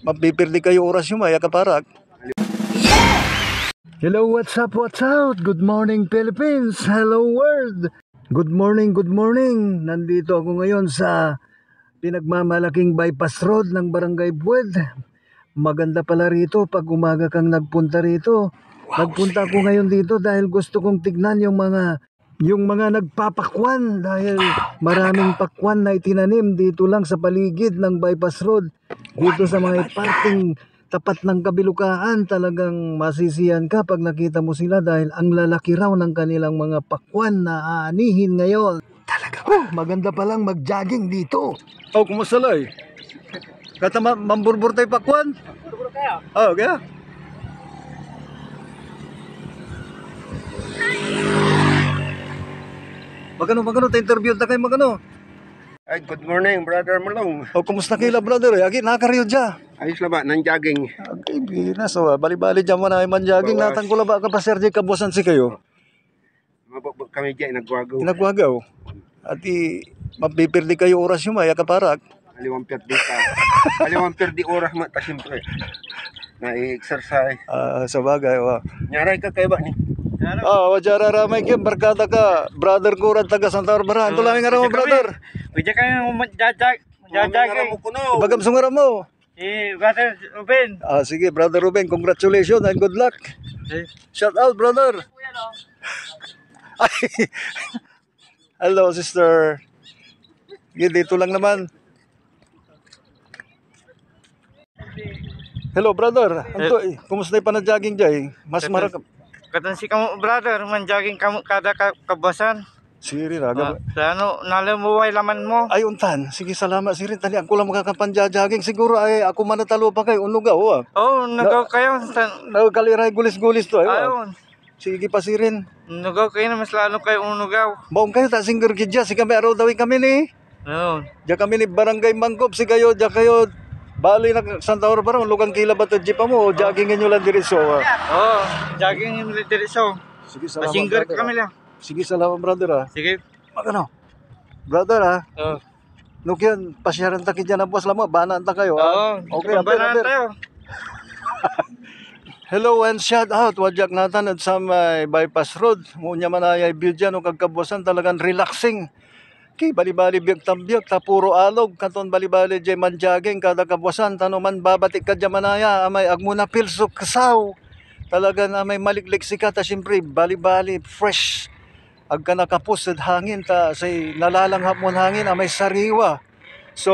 Mapipirdi kayo oras yung maya kaparag. Hello, what's up, what's out? Good morning Philippines, hello world. Good morning, good morning. Nandito ako ngayon sa pinagmamalaking bypass road ng Barangay Buwed. Maganda pala rito pag umaga kang nagpunta rito. Nagpunta ako ngayon dito dahil gusto kong tignan yung mga nagpapakwan, dahil maraming pakwan na itinanim dito lang sa paligid ng bypass road. Dito sa mga parting tapat ng kabilukaan, talagang masisiyan ka pag nakita mo sila dahil ang lalaki raw ng kanilang mga pakwan na aanihin ngayon. Talaga ba? Maganda palang mag-jogging dito. Oh, kumusta loy? Kata mamburbur tayo pakwan? Mamburbur kayo? Oh, kaya? Magano ta interview ta kay magano. Ay, good morning, Brother Malong. O, kumusta kayo brother? Agi, nakariyo dya. Ayos na ba? Nang jogging. Okay, binas. So, bali-bali dyan mo na ay man-jogging. Natang ko ba ka pa, Sergey, kabusan si kayo? Mababag kami dyan, nagwagaw. Nagwagaw. At mapipirdi kayo oras yung maya kaparag. Aliwang perdi ka. Aliwang perdi oras mo, ta siyempre. Na-exercise. Sa bagay, Nyaray ka kayo ba ni? Wajara ramay kim, barkada ka. Brother ko rin taga Santa Barbara. Ito lang yung araw mo, brother. Pwede kayo mag-jajag. Bagam sungara mo. Brother Ruben. Sige, Brother Ruben, congratulations and good luck. Shout out, brother. Hello, sister. Dito lang naman. Hello, brother. Kumusta yung panag-jogging dyan? Mas marakap. Katansi kamu, brother, man-jogging kamu kada kabasan. Sige, raga. Nalamuway laman mo. Ay, untan. Sige, salamat. Sige, tali. Ako lang makakapanjajaging. Siguro ay ako manatalo pa kayo. Unugaw, nagaw kayo. Nagkaliray gulis-gulis to. Ayun. Sige pa sirin. Nugaw kayo na mas lalo kayo unugaw. Baong kayo, ta singer kidya. Sige kami, araw dawin kami ni. Ayun. Diya kami ni Barangay Mangkop. Sige kayo, diya kayo. Bali na Santa Barbara, lugang kila ba ito jeep mo? Joggingin nyo lang diretso. Jogging yung diretso. Sige, salamat. Singer kami lang. Sige, salamat brother. Sige. Magano? Brother Nukyan, pasyaran ta kidya na buwas lamang. Banaan ta kayo. Okay, banaan tayo. Hello and shout out. Wajak natan at sa may bypass road. Ngunya man ay view dyan o kagkabuasan, talagang relaxing. Okay, bali-bali biyag tambiyag, tapuro alog, kanton bali-bali jay manjaging, kada kabuasan, tano man babatik ka dyan manaya, amay agmuna pilso kasaw. Talaga na may maliklik sika, ta siyempre, bali-bali, fresh. Agka nakapusad hangin, ta say nalalanghap mo hangin, amay sariwa. So,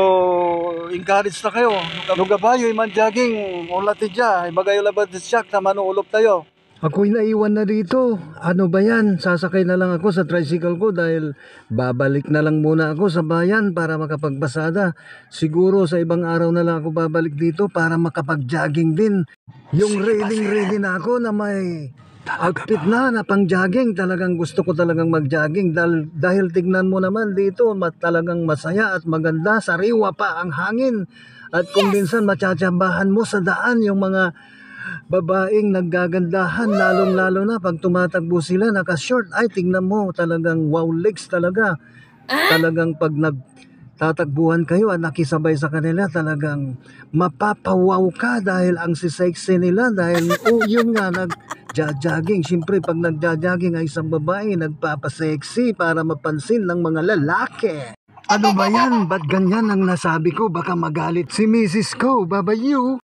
encourage na kayo. Nugabayo, manjaging, ulati dyan, ibagayo labad siyak, ta manuulop tayo. Ako'y naiwan na dito. Ano ba yan? Sasakay na lang ako sa tricycle ko dahil babalik na lang muna ako sa bayan para makapagbasada. Siguro sa ibang araw na lang ako babalik dito para makapag-jogging din. Yung ready na ako na may outfit na pang jogging. Talagang gusto ko talagang mag-jogging dahil tignan mo naman dito talagang masaya at maganda. Sariwa pa ang hangin. At kung minsan matsatsambahan mo sa daan yung mga babaeng naggagandahan, lalong-lalo na pag tumatakbo sila naka-short, ay tingnan mo, talagang wow legs talaga. Talagang pag nagtatakbuhan kayo at nakisabay sa kanila, talagang mapapawaw ka dahil ang sisexy nila, dahil yun nga, nag-jogging. Siyempre pag nag-jogging ay isang babae, nagpapasexy para mapansin ng mga lalaki. Ano ba yan? Ba't ganyan ang nasabi ko? Baka magalit si Mrs. ko, babayu.